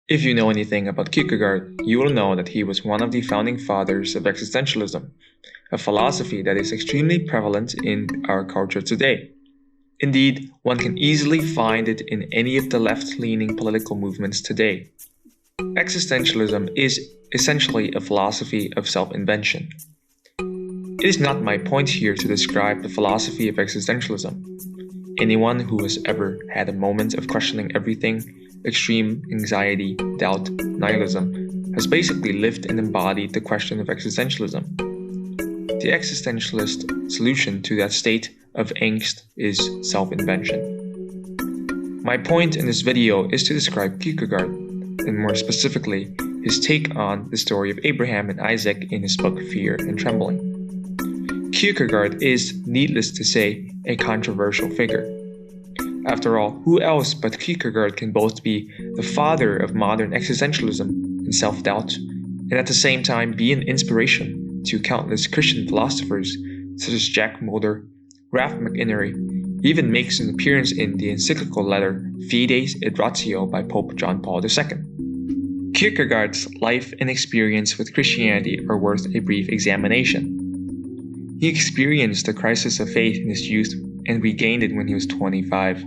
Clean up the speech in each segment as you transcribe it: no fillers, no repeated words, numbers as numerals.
If you know anything about Kierkegaard, you will know that he was one of the founding fathers of existentialism, a philosophy that is extremely prevalent in our culture today. Indeed, one can easily find it in any of the left-leaning political movements today. Existentialism is essentially a philosophy of self-invention. It is not my point here to describe the philosophy of existentialism. Anyone who has ever had a moment of questioning everything, extreme anxiety, doubt, nihilism, has basically lived and embodied the question of existentialism. The existentialist solution to that state of angst is self-invention. My point in this video is to describe Kierkegaard, and more specifically, his take on the story of Abraham and Isaac in his book Fear and Trembling. Kierkegaard is, needless to say, a controversial figure. After all, who else but Kierkegaard can both be the father of modern existentialism and self-doubt, and at the same time be an inspiration to countless Christian philosophers such as Jack Mulder, Ralph McInerny. He even makes an appearance in the encyclical letter Fides et Ratio by Pope John Paul II. Kierkegaard's life and experience with Christianity are worth a brief examination. He experienced the crisis of faith in his youth and regained it when he was 25.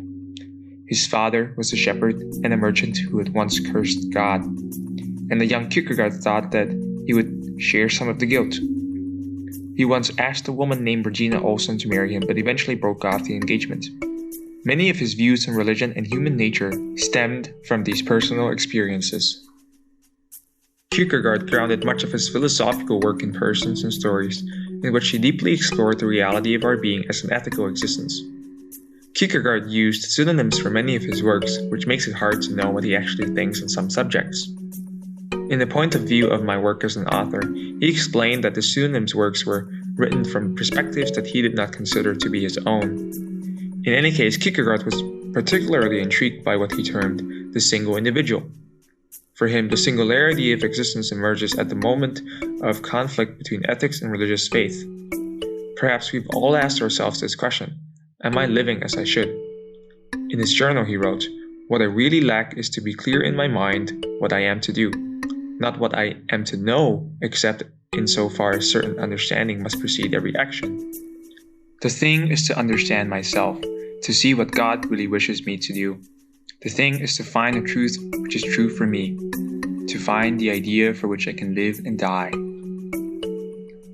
His father was a shepherd and a merchant who had once cursed God, and the young Kierkegaard thought that he would share some of the guilt. He once asked a woman named Regina Olsen to marry him, but eventually broke off the engagement. Many of his views on religion and human nature stemmed from these personal experiences. Kierkegaard grounded much of his philosophical work in persons and stories, in which he deeply explored the reality of our being as an ethical existence. Kierkegaard used pseudonyms for many of his works, which makes it hard to know what he actually thinks on some subjects. In the point of view of my work as an author, he explained that the pseudonyms' works were written from perspectives that he did not consider to be his own. In any case, Kierkegaard was particularly intrigued by what he termed the single individual. For him, the singularity of existence emerges at the moment of conflict between ethics and religious faith. Perhaps we've all asked ourselves this question: am I living as I should? In his journal he wrote, "What I really lack is to be clear in my mind what I am to do, not what I am to know, except insofar as certain understanding must precede every action. The thing is to understand myself, to see what God really wishes me to do. The thing is to find a truth which is true for me, to find the idea for which I can live and die."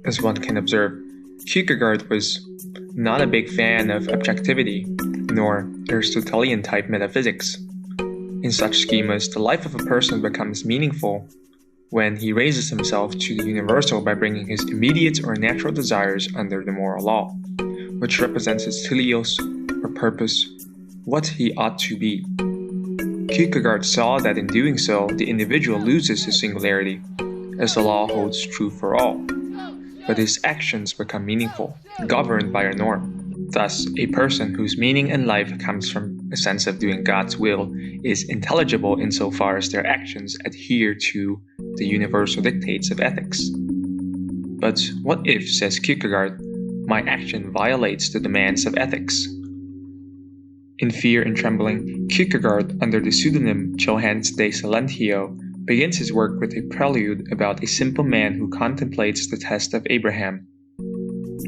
As one can observe, Kierkegaard was not a big fan of objectivity, nor Aristotelian-type metaphysics. In such schemas, the life of a person becomes meaningful when he raises himself to the universal by bringing his immediate or natural desires under the moral law, which represents his teleos, or purpose, what he ought to be. Kierkegaard saw that in doing so, the individual loses his singularity, as the law holds true for all. But his actions become meaningful, governed by a norm. Thus, a person whose meaning in life comes from a sense of doing God's will is intelligible insofar as their actions adhere to the universal dictates of ethics. But what if, says Kierkegaard, my action violates the demands of ethics? In Fear and Trembling, Kierkegaard, under the pseudonym Johannes de Silentio, begins his work with a prelude about a simple man who contemplates the test of Abraham.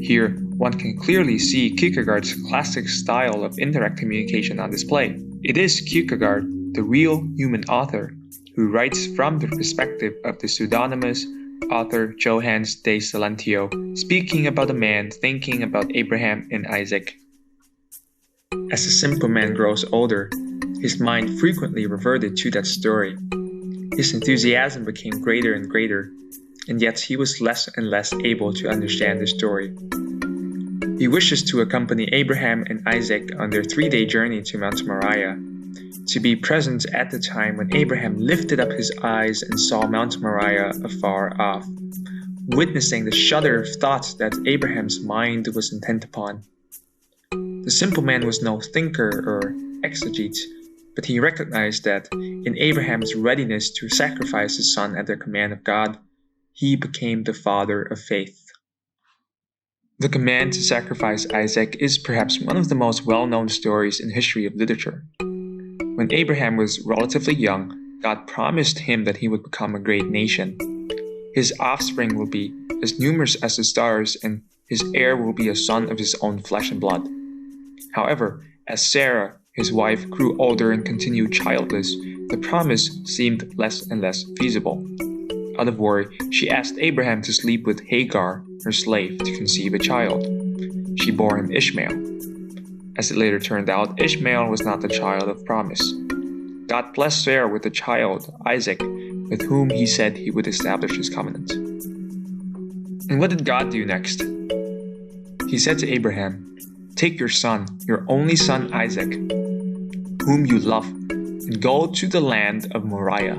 Here, one can clearly see Kierkegaard's classic style of indirect communication on display. It is Kierkegaard, the real human author, who writes from the perspective of the pseudonymous author Johannes de Silentio, speaking about a man thinking about Abraham and Isaac. As the simple man grows older, his mind frequently reverted to that story. His enthusiasm became greater and greater, and yet he was less and less able to understand the story. He wishes to accompany Abraham and Isaac on their 3-day journey to Mount Moriah, to be present at the time when Abraham lifted up his eyes and saw Mount Moriah afar off, witnessing the shudder of thought that Abraham's mind was intent upon. The simple man was no thinker or exegete, but he recognized that in Abraham's readiness to sacrifice his son at the command of God, he became the father of faith. The command to sacrifice Isaac is perhaps one of the most well-known stories in the history of literature. When Abraham was relatively young, God promised him that he would become a great nation. His offspring will be as numerous as the stars, and his heir will be a son of his own flesh and blood. However, as Sarah, his wife, grew older and continued childless, the promise seemed less and less feasible. Out of worry, she asked Abraham to sleep with Hagar, her slave, to conceive a child. She bore him Ishmael. As it later turned out, Ishmael was not the child of promise. God blessed Sarah with a child, Isaac, with whom he said he would establish his covenant. And what did God do next? He said to Abraham, "Take your son, your only son Isaac, whom you love, and go to the land of Moriah,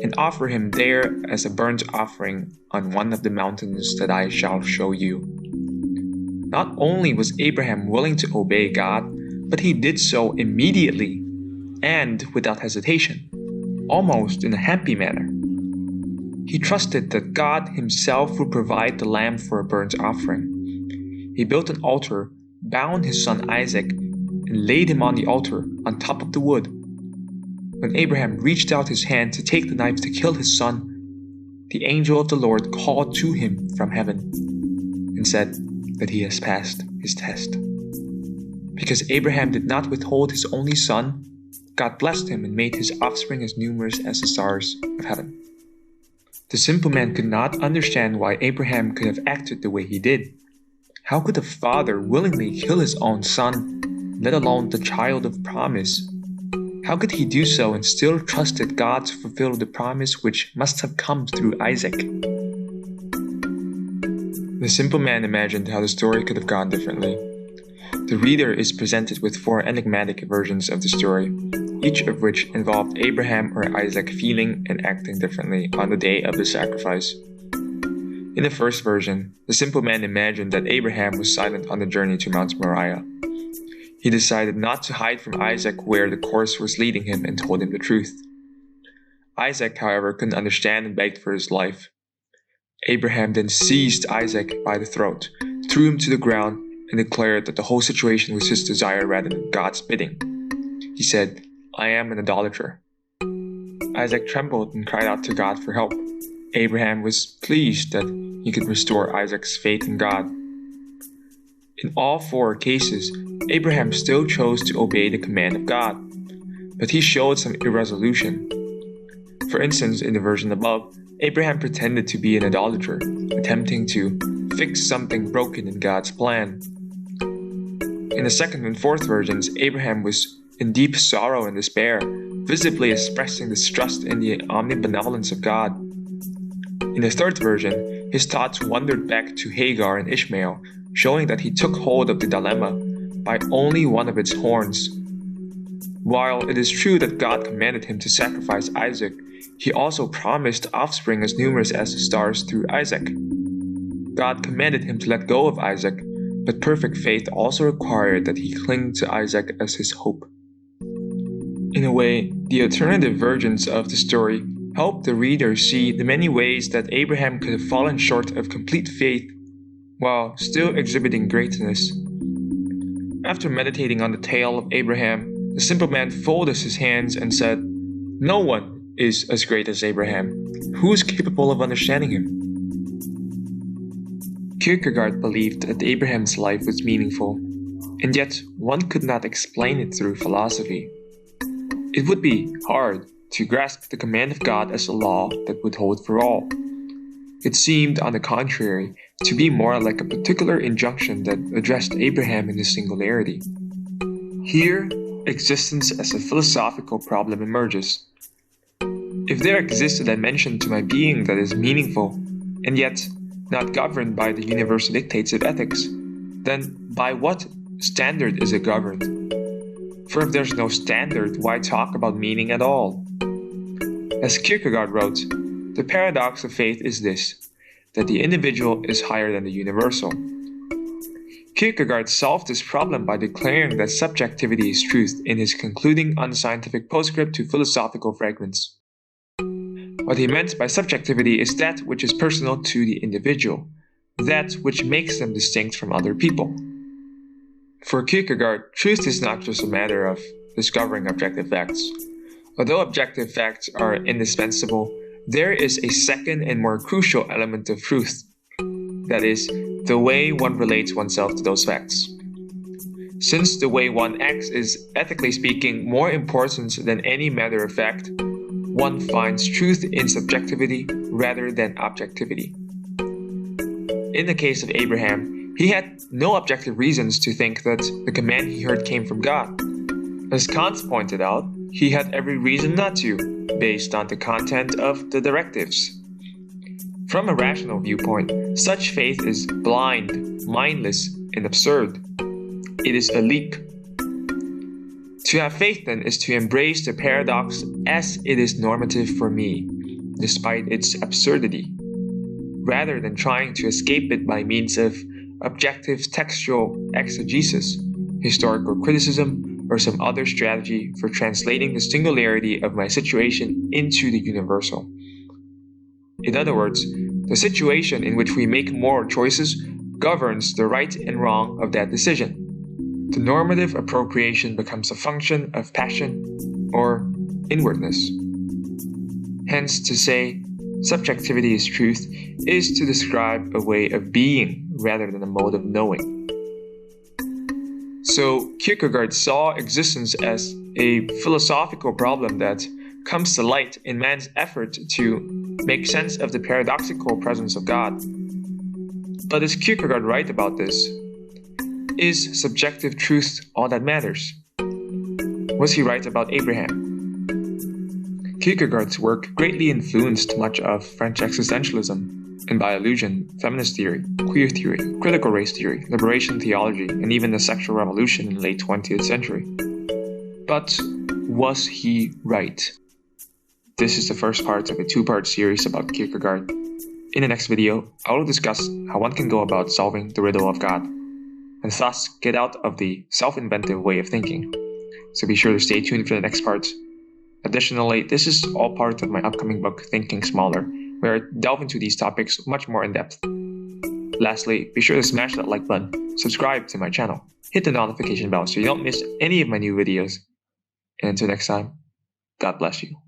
and offer him there as a burnt offering on one of the mountains that I shall show you." Not only was Abraham willing to obey God, but he did so immediately and without hesitation, almost in a happy manner. He trusted that God himself would provide the lamb for a burnt offering. He built an altar, bound his son Isaac, and laid him on the altar on top of the wood. When Abraham reached out his hand to take the knife to kill his son, the angel of the Lord called to him from heaven and said that he has passed his test. Because Abraham did not withhold his only son, God blessed him and made his offspring as numerous as the stars of heaven. The simple man could not understand why Abraham could have acted the way he did. How could a father willingly kill his own son, let alone the child of promise? How could he do so and still trusted God to fulfill the promise which must have come through Isaac? The simple man imagined how the story could have gone differently. The reader is presented with 4 enigmatic versions of the story, each of which involved Abraham or Isaac feeling and acting differently on the day of the sacrifice. In the first version, the simple man imagined that Abraham was silent on the journey to Mount Moriah. He decided not to hide from Isaac where the course was leading him and told him the truth. Isaac, however, couldn't understand and begged for his life. Abraham then seized Isaac by the throat, threw him to the ground, and declared that the whole situation was his desire rather than God's bidding. He said, "I am an idolater." Isaac trembled and cried out to God for help. Abraham was pleased that he could restore Isaac's faith in God. In all 4 cases, Abraham still chose to obey the command of God, but he showed some irresolution. For instance, in the version above, Abraham pretended to be an idolater, attempting to fix something broken in God's plan. In the second and fourth versions, Abraham was in deep sorrow and despair, visibly expressing distrust in the omnibenevolence of God. In the third version, his thoughts wandered back to Hagar and Ishmael, showing that he took hold of the dilemma by only one of its horns. While it is true that God commanded him to sacrifice Isaac, he also promised offspring as numerous as the stars through Isaac. God commanded him to let go of Isaac, but perfect faith also required that he cling to Isaac as his hope. In a way, the alternative versions of the story help the reader see the many ways that Abraham could have fallen short of complete faith while still exhibiting greatness. After meditating on the tale of Abraham, the simple man folded his hands and said, "No one is as great as Abraham. Who is capable of understanding him?" Kierkegaard believed that Abraham's life was meaningful, and yet one could not explain it through philosophy. It would be hard to grasp the command of God as a law that would hold for all. It seemed, on the contrary, to be more like a particular injunction that addressed Abraham in his singularity. Here, existence as a philosophical problem emerges. If there exists a dimension to my being that is meaningful, and yet not governed by the universal dictates of ethics, then by what standard is it governed? For if there's no standard, why talk about meaning at all? As Kierkegaard wrote, the paradox of faith is this, that the individual is higher than the universal. Kierkegaard solved this problem by declaring that subjectivity is truth in his concluding unscientific postscript to Philosophical Fragments. What he meant by subjectivity is that which is personal to the individual, that which makes them distinct from other people. For Kierkegaard, truth is not just a matter of discovering objective facts. Although objective facts are indispensable, there is a second and more crucial element of truth. That is, the way one relates oneself to those facts. Since the way one acts is, ethically speaking, more important than any matter of fact, one finds truth in subjectivity rather than objectivity. In the case of Abraham, he had no objective reasons to think that the command he heard came from God. As Kant pointed out, he had every reason not to, based on the content of the directives. From a rational viewpoint, such faith is blind, mindless, and absurd. It is a leap. To have faith, then, is to embrace the paradox as it is normative for me, despite its absurdity, rather than trying to escape it by means of objective textual exegesis, historical criticism, or some other strategy for translating the singularity of my situation into the universal. In other words, the situation in which we make moral choices governs the right and wrong of that decision. The normative appropriation becomes a function of passion or inwardness. Hence, to say subjectivity is truth is to describe a way of being rather than a mode of knowing. So, Kierkegaard saw existence as a philosophical problem that comes to light in man's effort to make sense of the paradoxical presence of God. But is Kierkegaard right about this? Is subjective truth all that matters? Was he right about Abraham? Kierkegaard's work greatly influenced much of French existentialism, and by allusion, feminist theory, queer theory, critical race theory, liberation theology, and even the sexual revolution in the late 20th century. But was he right? This is the first part of a two-part series about Kierkegaard. In the next video, I will discuss how one can go about solving the riddle of God, and thus get out of the self-inventive way of thinking. So be sure to stay tuned for the next part. Additionally, this is all part of my upcoming book, Thinking Smaller, where I delve into these topics much more in depth. Lastly, be sure to smash that like button, subscribe to my channel, hit the notification bell so you don't miss any of my new videos. And until next time, God bless you.